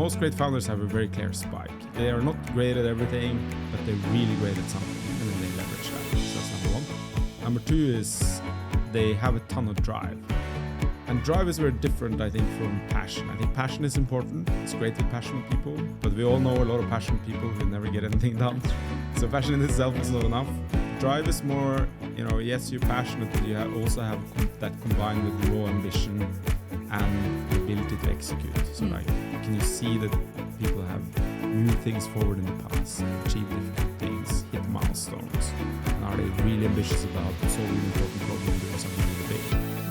most great founders have a very clear spike. They are not great at everything, but they're really great at something, and then they leverage that. So that's number one. Number two is they have a ton of drive. And drive is very different, I think, from passion. I think passion is important. It's great with passionate people, but we all know a lot of passionate people who never get anything done. So passion in itself is not enough. Drive is more, yes, you're passionate, but you also have that combined with raw ambition and the ability to execute. So can you see that people have moved things forward in the past, achieved difficult things, hit milestones, and are they really ambitious about solving an important problem and doing something really big?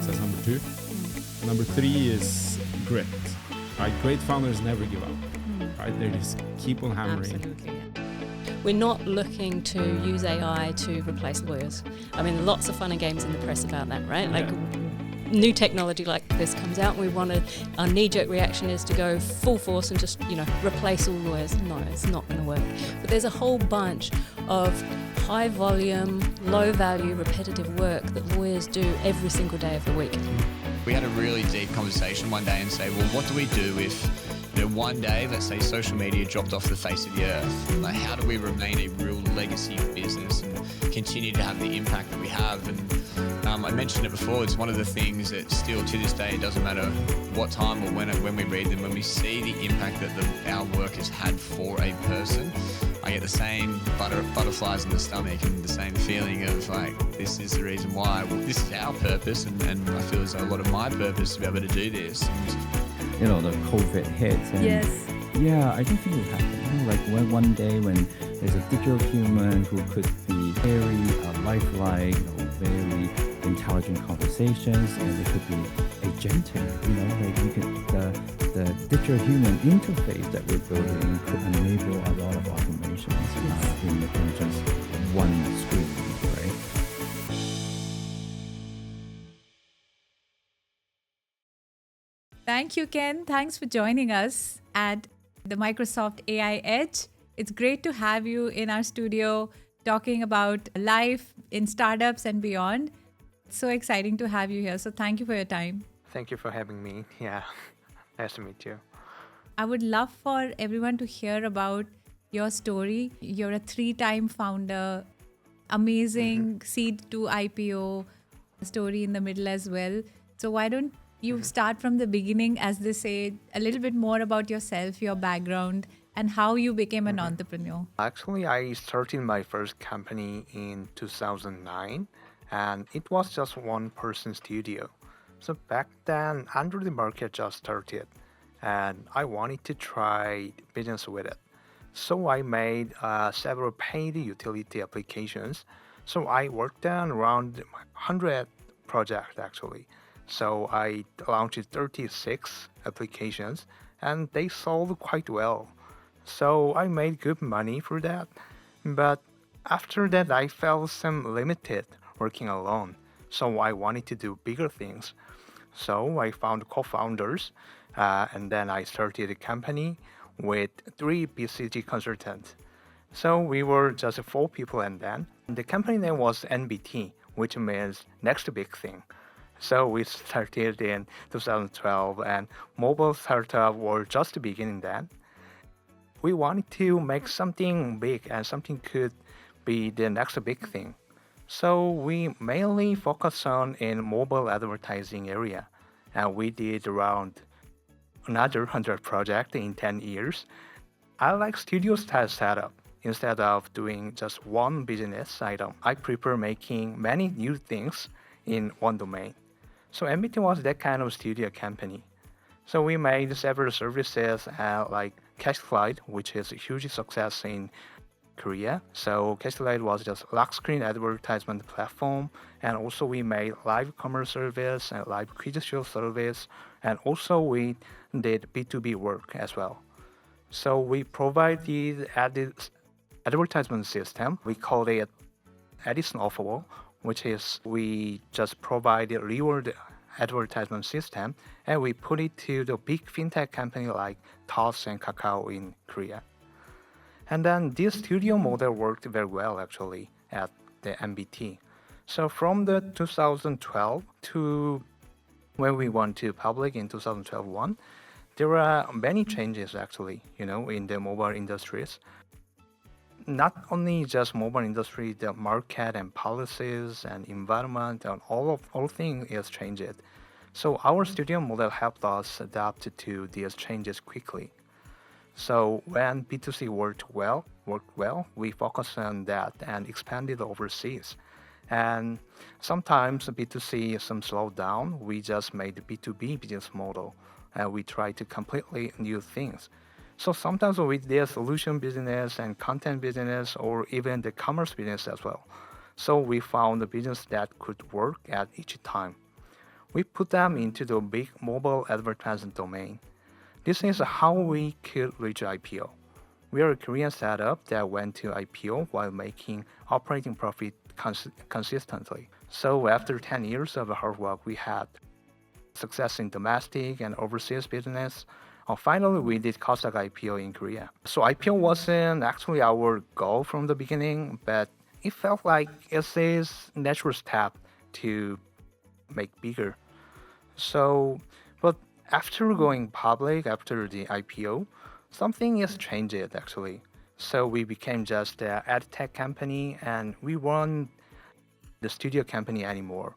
So that's number two. Number three is grit. Right? Great founders never give up. Right? They just keep on hammering. Absolutely. We're not looking to use AI to replace lawyers. I mean, lots of fun and games in the press about that, right? New technology like this comes out and our knee-jerk reaction is to go full force and just, replace all lawyers. No, it's not going to work. But there's a whole bunch of high volume, low value, repetitive work that lawyers do every single day of the week. We had a really deep conversation one day and say, well, what do we do if one day, let's say social media dropped off the face of the earth? Like, how do we remain a real legacy business and continue to have the impact that we have? And I mentioned it before, it's one of the things that still to this day, it doesn't matter what time or when we read them, when we see the impact that our work has had for a person, I get the same butterflies in the stomach and the same feeling of like, this is the reason why, this is our purpose, and I feel as though a lot of my purpose to be able to do this. And, the COVID hit. And yes. Yeah, I don't think it will happen. Like one day when there's a digital human who could be very lifelike, very intelligent conversations, and they could be agentic. The digital human interface that we're building could enable a lot of automations in just one screen, right? Thank you, Ken. Thanks for joining us at the Microsoft AI Edge. It's great to have you in our studio talking about life in startups and beyond. It's so exciting to have you here. So thank you for your time. Thank you for having me. Yeah, nice to meet you. I would love for everyone to hear about your story. You're a 3-time founder, amazing seed to IPO story in the middle as well. So why don't you start from the beginning, as they say, a little bit more about yourself, your background, and how you became an entrepreneur? Actually, I started my first company in 2009, and it was just one-person studio. So back then, Android market just started, and I wanted to try business with it. So I made several paid utility applications. So I worked on around 100 projects actually. So I launched 36 applications, and they sold quite well. So I made good money for that. But after that, I felt some limited working alone. So I wanted to do bigger things. So I found co-founders, and then I started a company with 3 BCG consultants. So we were just 4 people, and then the company name was NBT, which means next big thing. So we started in 2012, and mobile startup were just beginning then. We wanted to make something big, and something could be the next big thing. So we mainly focus on in mobile advertising area, and we did around another 100 projects in 10 years. I like studio style setup. Instead of doing just one business item, I prefer making many new things in one domain. So MBT was that kind of studio company. So we made several services like Cashflight, which is a huge success in Korea. So Cashflight was just lock screen advertisement platform, and also we made live commerce service and live quiz show service, and also we did B2B work as well. So we provided advertisement system. We called it Edison Offerable, which is we just provide a reward advertisement system, and we put it to the big fintech company like Toss and Kakao in Korea. And then this studio model worked very well actually at the MBT. So from the 2012 to when we went to public in 2012, There are many changes actually, in the mobile industries. Not only just mobile industry, the market and policies and environment and all things is changed. So our studio model helped us adapt to these changes quickly. So when B2C worked well, we focused on that and expanded overseas. And sometimes B2C some slowed down. We just made the B2B business model and we tried to completely new things. So sometimes we did solution business and content business or even the commerce business as well. So we found a business that could work at each time. We put them into the big mobile advertising domain. This is how we could reach IPO. We are a Korean startup that went to IPO while making operating profit consistently. So after 10 years of hard work, we had success in domestic and overseas business. Finally, we did Kosdaq IPO in Korea. So IPO wasn't actually our goal from the beginning, but it felt like it's a natural step to make bigger. So, but after going public, after the IPO, something has changed actually. So we became just an AdTech company and we weren't the studio company anymore.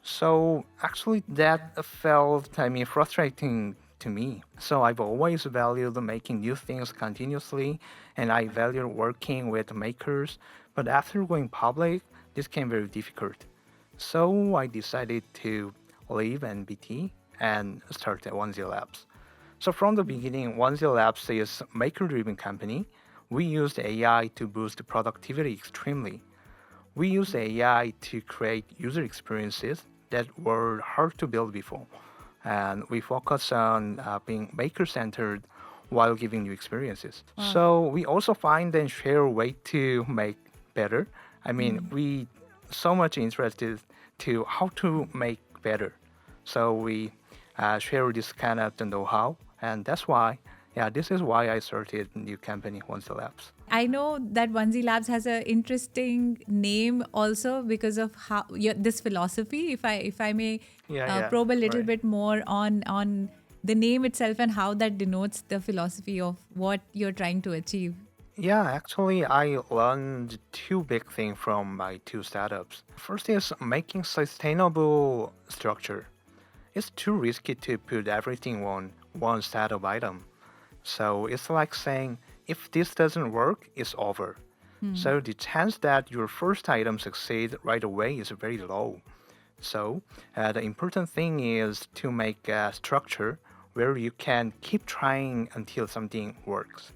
So actually that felt, frustrating to me. So I've always valued making new things continuously and I value working with makers. But after going public, this became very difficult. So I decided to leave NBT and start at 10 Labs. So from the beginning, 10 Labs is a maker-driven company. We used AI to boost productivity extremely. We used AI to create user experiences that were hard to build before. And we focus on being maker-centered while giving new experiences. So we also find and share a way to make better. We so much interested to how to make better. So we share this kind of the know-how, and that's why, this is why I started a new company, 10 Labs. I know that 10 Labs has an interesting name also because of how this philosophy. If I may probe a little bit more on the name itself and how that denotes the philosophy of what you're trying to achieve. Yeah, actually, I learned two big things from my two startups. First is making sustainable structure. It's too risky to put everything on one startup item. So it's like saying, if this doesn't work, it's over. So the chance that your first item succeeds right away is very low. So the important thing is to make a structure where you can keep trying until something works.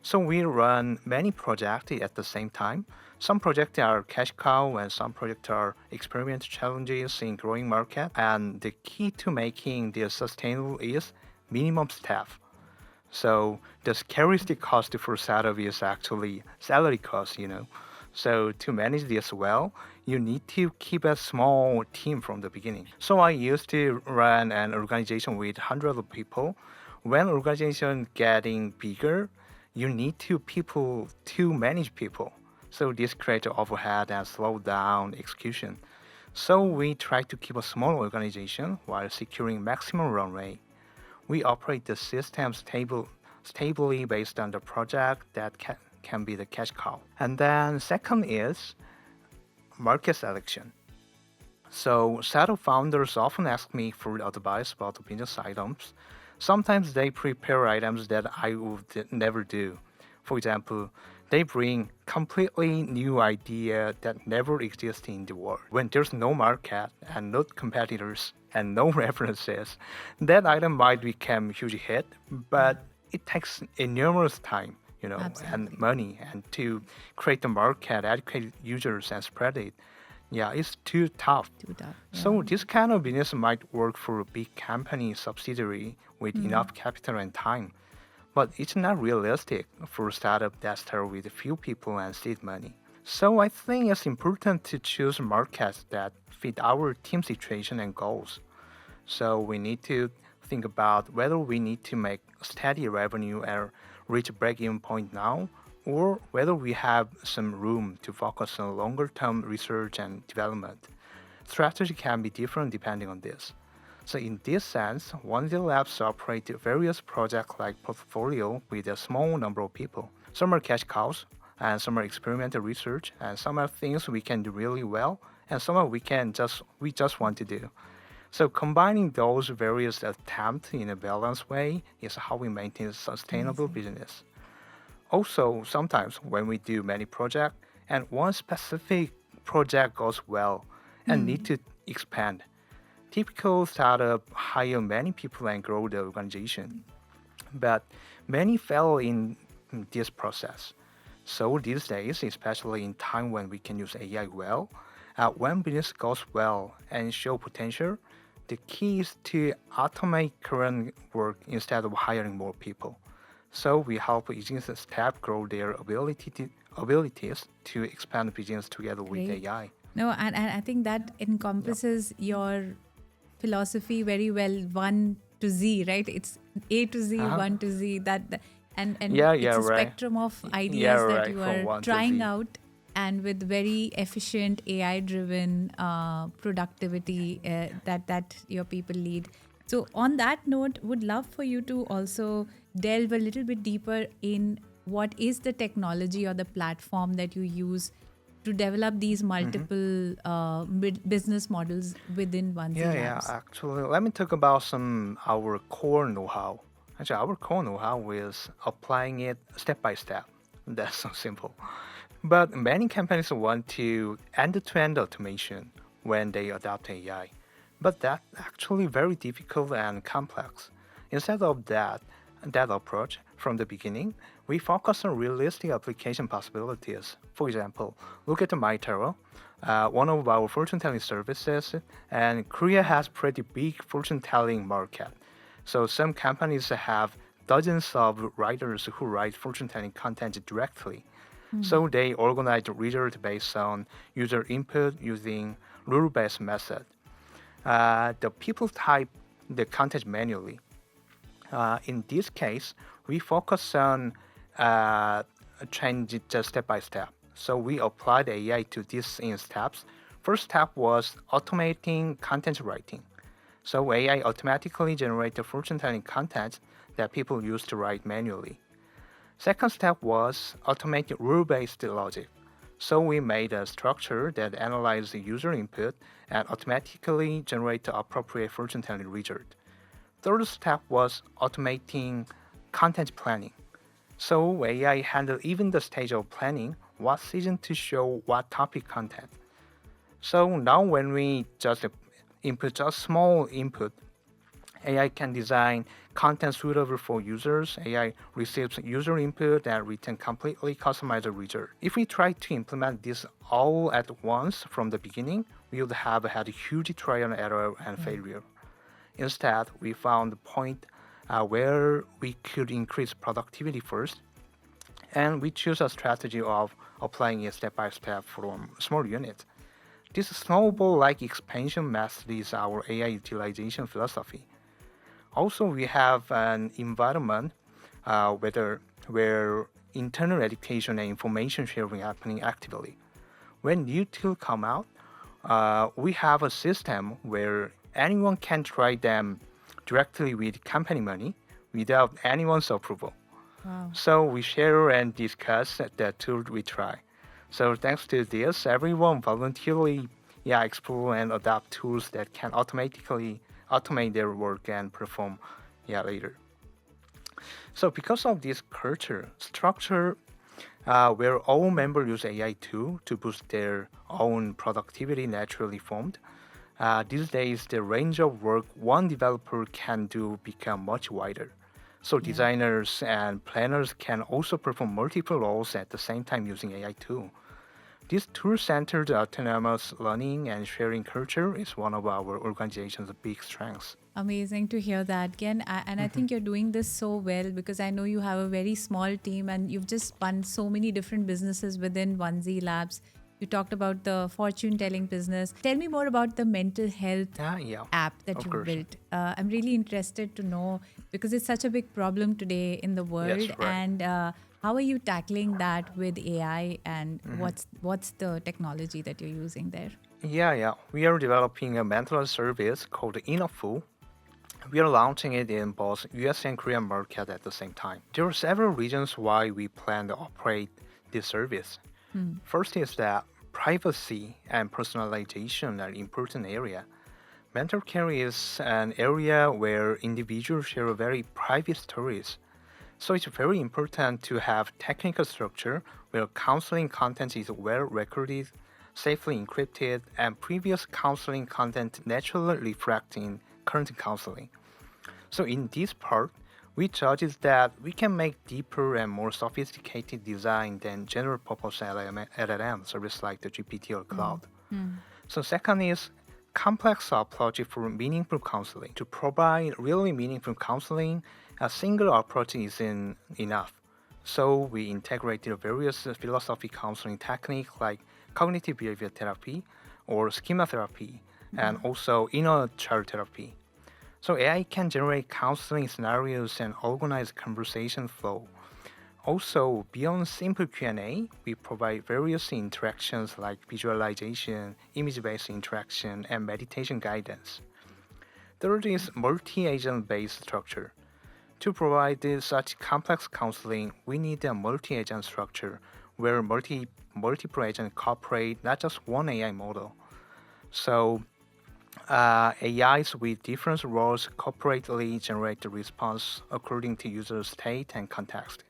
So we run many projects at the same time. Some projects are cash cow and some projects are experiment challenges in growing market. And the key to making this sustainable is minimum staff. So the scariest cost for startup is actually salary cost, So to manage this well, you need to keep a small team from the beginning. So I used to run an organization with hundreds of people. When organization getting bigger, you need people to manage people. So this creates overhead and slow down execution. So we try to keep a small organization while securing maximum run rate. We operate the system stably based on the project that can be the cash cow. And then second is market selection. So startup founders often ask me for advice about business items. Sometimes they prepare items that I would never do. For example, they bring completely new idea that never existed in the world. When there's no market and no competitors and no references, that item might become a huge hit, but it takes enormous time, and money and to create the market, educate users and spread it. Yeah, it's too tough. So this kind of business might work for a big company subsidiary with enough capital and time. But it's not realistic for a startup that starts with a few people and seed money. So I think it's important to choose markets that fit our team situation and goals. So we need to think about whether we need to make steady revenue and reach a break-even point now, or whether we have some room to focus on longer-term research and development. Strategy can be different depending on this. So in this sense, One Z Labs operate various projects like portfolio with a small number of people. Some are cash cows, and some are experimental research, and some are things we can do really well, and some are we just want to do. So combining those various attempts in a balanced way is how we maintain a sustainable business. Also, sometimes when we do many projects and one specific project goes well and need to expand, typical startup hire many people and grow the organization. But many fail in this process. So these days, especially in time when we can use AI well, when business goes well and show potential, the key is to automate current work instead of hiring more people. So we help existing staff grow their abilities to expand business together with Great. AI. No, and I think that encompasses your philosophy very well. 1 to Z, right? It's A to Z, 1 to Z. And Yeah, it's a right. spectrum of Yeah, ideas that right, you from are 1 to trying Z. out, and with very efficient AI-driven productivity that your people lead. So on that note, would love for you to also delve a little bit deeper in what is the technology or the platform that you use to develop these multiple business models within One Z Yeah, Labs. actually, let me talk about some our core know-how. Actually, our core know-how is applying it step by step. That's so simple. But many companies want to end-to-end automation when they adopt AI. But that's actually very difficult and complex. Instead of that approach from the beginning, we focus on realistic application possibilities. For example, look at the MyTaro, one of our fortune-telling services, and Korea has pretty big fortune-telling market. So some companies have dozens of writers who write fortune-telling content directly. So they organize the result based on user input using rule-based method. The people type the content manually. In this case, we focus on change it just step by step. So we applied AI to this in steps. First step was automating content writing. So AI automatically generated fortune-telling content that people used to write manually. Second step was automate rule-based logic. So we made a structure that analyzes the user input and automatically generate the appropriate fortune-telling result. Third step was automating content planning. So AI handled even the stage of planning what season to show what topic content. So now when we just input just small input, AI can design content suitable for users. AI receives user input and return completely customized result. If we try to implement this all at once from the beginning, we would have had huge trial and error and failure. Instead, we found the point where we could increase productivity first, and we choose a strategy of applying it step by step from small units. This snowball-like expansion method is our AI utilization philosophy. Also, we have an environment where internal education and information sharing happening actively. When new tools come out, we have a system where anyone can try them directly with company money without anyone's approval. Wow. So we share and discuss the tool we try. So thanks to this, everyone voluntarily explore and adopt tools that can automatically automate their work and perform later. So because of this culture structure, where all members use AI tool to boost their own productivity naturally formed, these days the range of work one developer can do become much wider. So designers and planners can also perform multiple roles at the same time using AI tool. This tool-centered autonomous learning and sharing culture is one of our organization's big strengths. Amazing to hear that, Ken. And I think you're doing this so well because I know you have a very small team and you've just spun so many different businesses within One Z Labs. You talked about the fortune telling business. Tell me more about the mental health app that you built. I'm really interested to know because it's such a big problem today in the world. Yes, right. And how are you tackling that with AI and what's the technology that you're using there? We are developing a mental health service called Enough. We are launching it in both US and Korean market at the same time. There are several reasons why we plan to operate this service. First is that privacy and personalization are important area. Mental care is an area where individuals share very private stories. So it's very important to have technical structure where counseling content is well recorded, safely encrypted, and previous counseling content naturally reflect in current counseling. So in this part, we judge that we can make deeper and more sophisticated design than general purpose LLM service like the GPT or cloud. So second is complex approach for meaningful counseling. To provide really meaningful counseling, a single approach isn't enough. So we integrated various philosophy counseling techniques like cognitive behavior therapy or schema therapy and also inner child therapy. So AI can generate counseling scenarios and organize conversation flow. Also, beyond simple Q&A, we provide various interactions like visualization, image-based interaction, and meditation guidance. Third is multi-agent-based structure. To provide such complex counseling, we need a multi-agent structure where multiple agents cooperate, not just one AI model. So AIs with different roles corporately generate the response according to user state and context.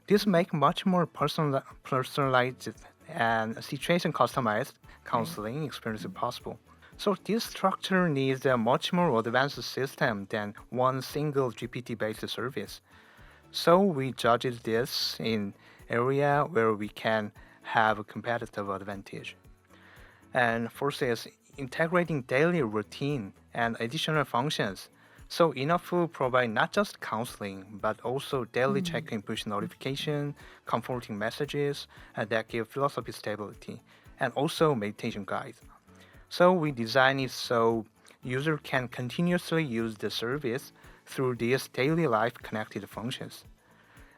This makes much more personalized and situation customized counseling experience possible. So this structure needs a much more advanced system than one single GPT-based service. So we judge this in area where we can have a competitive advantage. And fourth is integrating daily routine and additional functions. So enough will provide not just counseling, but also daily check-in push notification, comforting messages that give philosophy stability, and also meditation guides. So we design it so user can continuously use the service through these daily life connected functions.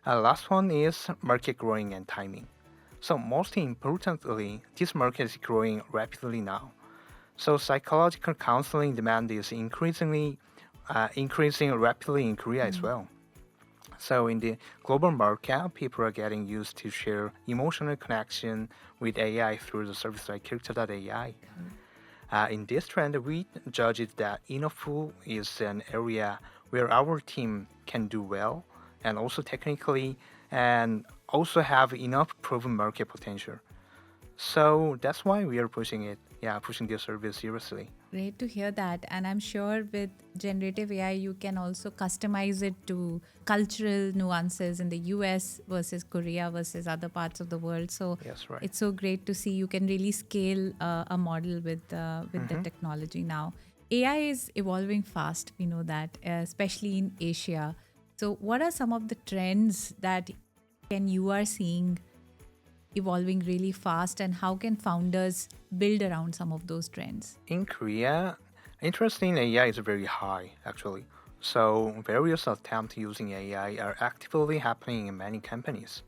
Last one is market growing and timing. So most importantly, this market is growing rapidly now. So psychological counseling demand is increasing rapidly in Korea as well. So in the global market, people are getting used to share emotional connection with AI through the service like character.ai. In this trend, we judge it that Innofu is an area where our team can do well and also technically and also have enough proven market potential. So that's why we are pushing this service seriously. Great to hear that. And I'm sure with generative AI, you can also customize it to cultural nuances in the US versus Korea versus other parts of the world. So Yes, right. it's so great to see you can really scale a model with the technology now. AI is evolving fast, we know that, especially in Asia. So what are some of the trends that you are seeing evolving really fast, and how can founders build around some of those trends? In Korea, interest in AI is very high, actually. So various attempts using AI are actively happening in many companies.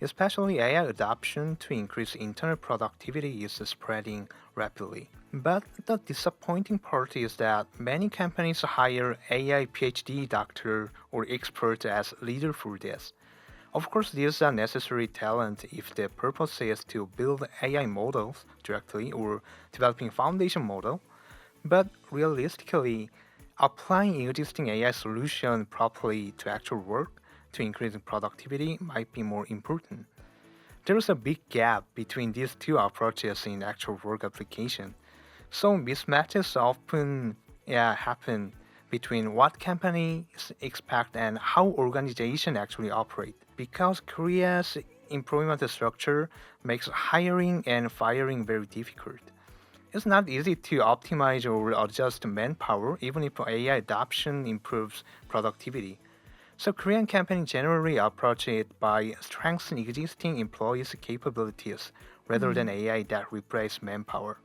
Especially AI adoption to increase internal productivity is spreading rapidly. But the disappointing part is that many companies hire AI PhD doctor or expert as leader for this. Of course, these are necessary talent if the purpose is to build AI models directly or developing foundation model. But realistically, applying existing AI solution properly to actual work to increase productivity might be more important. There is a big gap between these two approaches in actual work application. So mismatches often happen between what companies expect and how organizations actually operate. Because Korea's employment structure makes hiring and firing very difficult. It's not easy to optimize or adjust manpower even if AI adoption improves productivity. So Korean companies generally approach it by strengthening existing employees' capabilities rather than AI that replace manpower.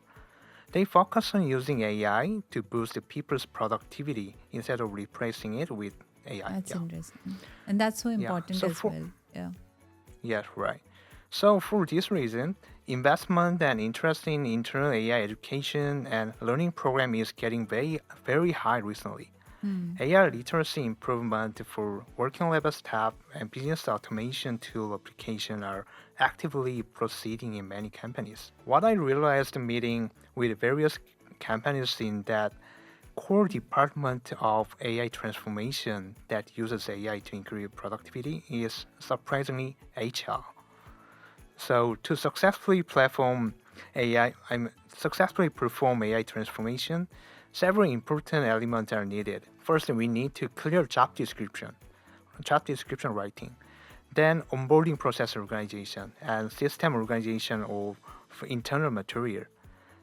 They focus on using AI to boost people's productivity instead of replacing it with AI. That's interesting. And that's so important So as well. Yeah. Yes, right. So for this reason, investment and interest in internal AI education and learning program is getting very, very high recently. AI literacy improvement for working level staff and business automation tool application are actively proceeding in many companies. What I realized meeting with various companies in that core department of AI transformation that uses AI to increase productivity is surprisingly HR. So to successfully perform AI transformation, several important elements are needed. First, we need to clear job description writing, then onboarding process organization and system organization of internal material,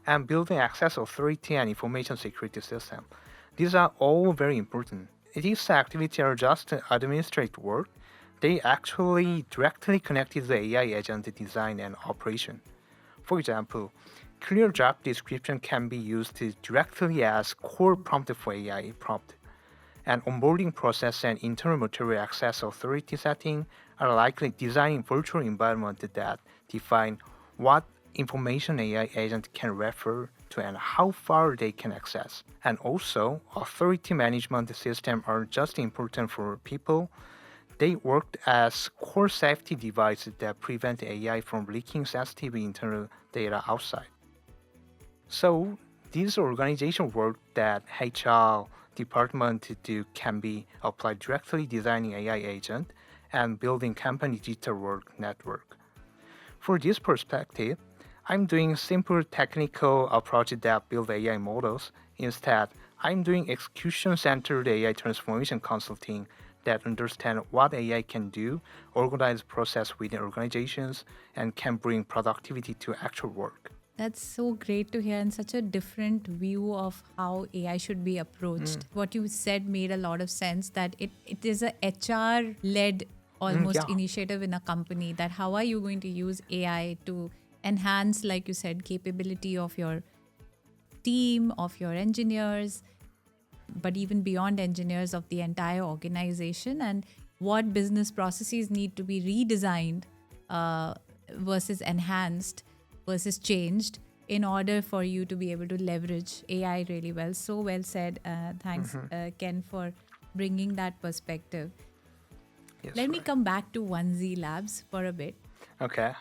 and building access authority and information security system. These are all very important. These activities are just administrative work. They actually directly connected to the AI agent design and operation. For example, clear job description can be used directly as core prompt for AI prompt. And onboarding process and internal material access authority setting are likely designing virtual environment that define what information AI agent can refer to and how far they can access. And also, authority management systems are just important for people. They work as core safety devices that prevent AI from leaking sensitive internal data outside. So these organization work that HR department do can be applied directly designing AI agent and building company digital work network. For this perspective, I'm doing simple technical approach that build AI models. Instead, I'm doing execution-centered AI transformation consulting that understand what AI can do, organize process within organizations, and can bring productivity to actual work. That's so great to hear, and such a different view of how AI should be approached. What you said made a lot of sense, that it is a HR-led almost yeah. initiative in a company, that how are you going to use AI to enhance, like you said, capability of your team, of your engineers, but even beyond engineers, of the entire organization, and what business processes need to be redesigned versus enhanced versus changed in order for you to be able to leverage AI really well. So well said. Thanks, Ken, for bringing that perspective. Yes, Let me right. come back to 1Z Labs for a bit. Okay.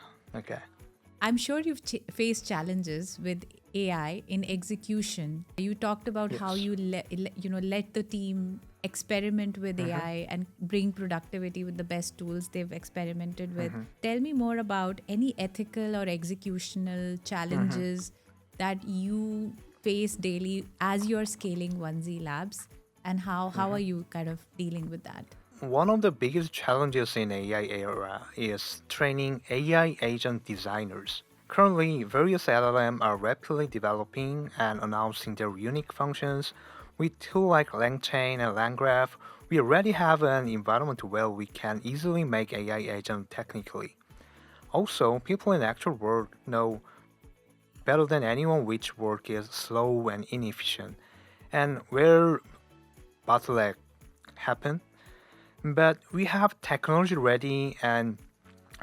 I'm sure you've faced challenges with AI in execution. You talked about how you let the team experiment with AI and bring productivity with the best tools they've experimented with. Tell me more about any ethical or executional challenges that you face daily as you're scaling 1Z Labs, and how are you kind of dealing with that? One of the biggest challenges in AI era is training AI agent designers. Currently, various LLM are rapidly developing and announcing their unique functions. With tools like LangChain and LangGraph, we already have an environment where we can easily make AI agent technically. Also, people in actual work know better than anyone which work is slow and inefficient, and where bottleneck happen. But we have technology ready and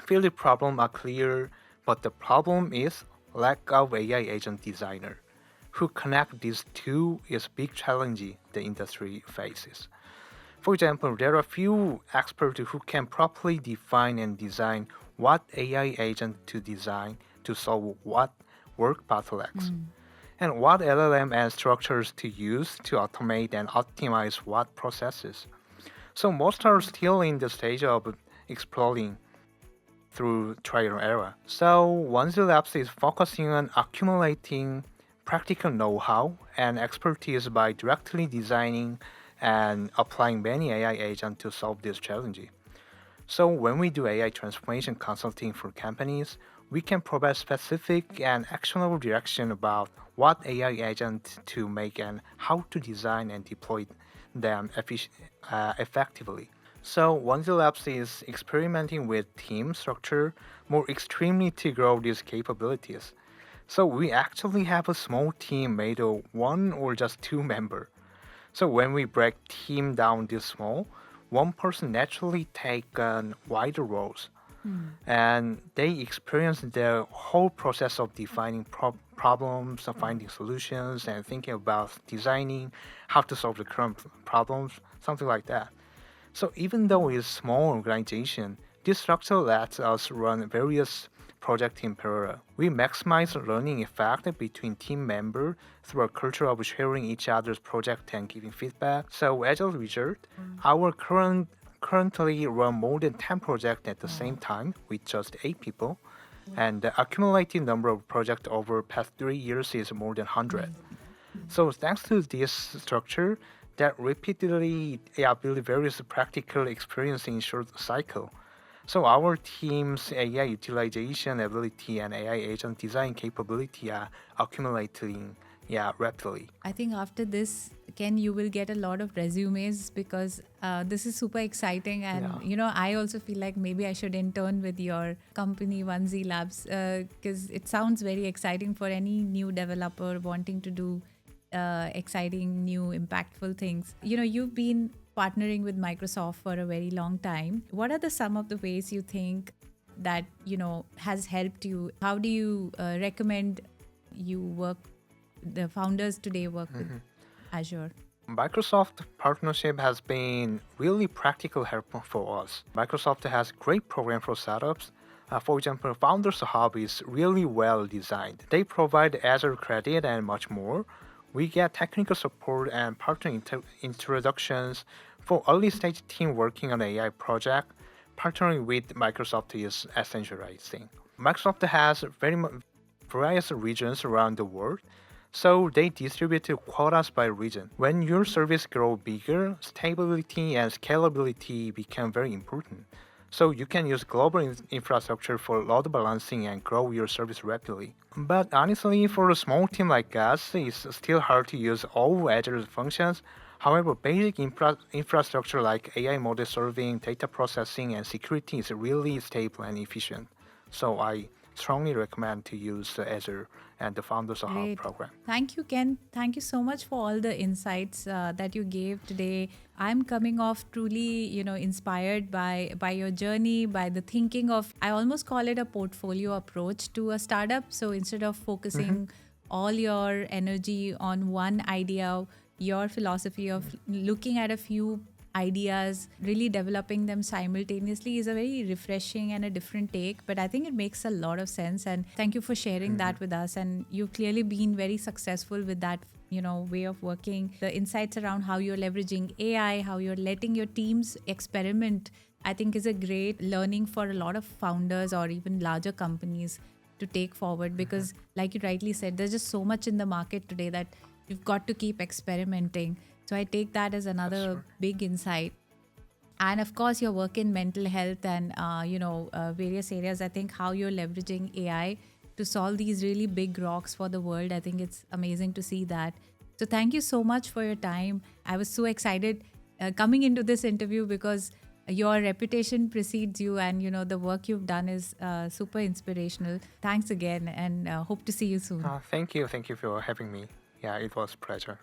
feel the problem are clear, but the problem is lack of AI agent designer who connect these two is big challenge the industry faces. For example, there are few experts who can properly define and design what AI agent to design to solve what work bottlenecks, and what LLM and structures to use to automate and optimize what processes. So most are still in the stage of exploring through trial and error. So 1Z Labs is focusing on accumulating practical know-how and expertise by directly designing and applying many AI agents to solve this challenge. So when we do AI transformation consulting for companies, we can provide specific and actionable direction about what AI agent to make and how to design and deploy them effectively. So 1Z Labs is experimenting with team structure more extremely to grow these capabilities. So we actually have a small team made of one or just two members. So when we break team down this small, one person naturally take on wider roles. And they experience the whole process of defining problems, of finding solutions, and thinking about designing how to solve the current problems, something like that. So even though it's a small organization, this structure lets us run various projects in parallel. We maximize learning effect between team members through a culture of sharing each other's project and giving feedback. So as a result, our currently run more than 10 projects at the same time with just 8 people. And the accumulated number of projects over past 3 years is more than 100. So thanks to this structure, that repeatedly build various practical experience in short cycle. So our team's AI utilization ability and AI agent design capability are accumulating rapidly. I think after this, Ken, you will get a lot of resumes because this is super exciting. And, I also feel like maybe I should intern with your company, 1Z Labs, because it sounds very exciting for any new developer wanting to do exciting, new, impactful things. You've been partnering with Microsoft for a very long time. What are some of the ways you think that, has helped you? How do you recommend the founders today work with Azure? Microsoft partnership has been really practical help for us. Microsoft has great program for startups. For example, Founders Hub is really well designed. They provide Azure credit and much more. We get technical support and partner introductions for early stage team working on an AI project. Partnering with Microsoft is essential, I think. Microsoft has various regions around the world, so they distribute quotas by region. When your service grows bigger, stability and scalability become very important. So you can use global infrastructure for load balancing and grow your service rapidly. But honestly, for a small team like us, it's still hard to use all Azure functions. However, basic infrastructure like AI model serving, data processing, and security is really stable and efficient. So I strongly recommend to use Azure and the Founders Hub Great. program. Thank you, Ken. Thank you so much for all the insights that you gave today. I'm coming off truly, inspired by your journey, by the thinking of, I almost call it a portfolio approach to a startup. So instead of focusing all your energy on one idea, your philosophy of looking at a few ideas, really developing them simultaneously is a very refreshing and a different take. But I think it makes a lot of sense. And thank you for sharing that with us. And you've clearly been very successful with that, way of working. The insights around how you're leveraging AI, how you're letting your teams experiment, I think is a great learning for a lot of founders or even larger companies to take forward. Because like you rightly said, there's just so much in the market today that you've got to keep experimenting. So I take that as another big insight. And of course, your work in mental health and, various areas, I think how you're leveraging AI to solve these really big rocks for the world. I think it's amazing to see that. So thank you so much for your time. I was so excited coming into this interview because your reputation precedes you and, the work you've done is super inspirational. Thanks again and hope to see you soon. Thank you. Thank you for having me. Yeah, it was a pleasure.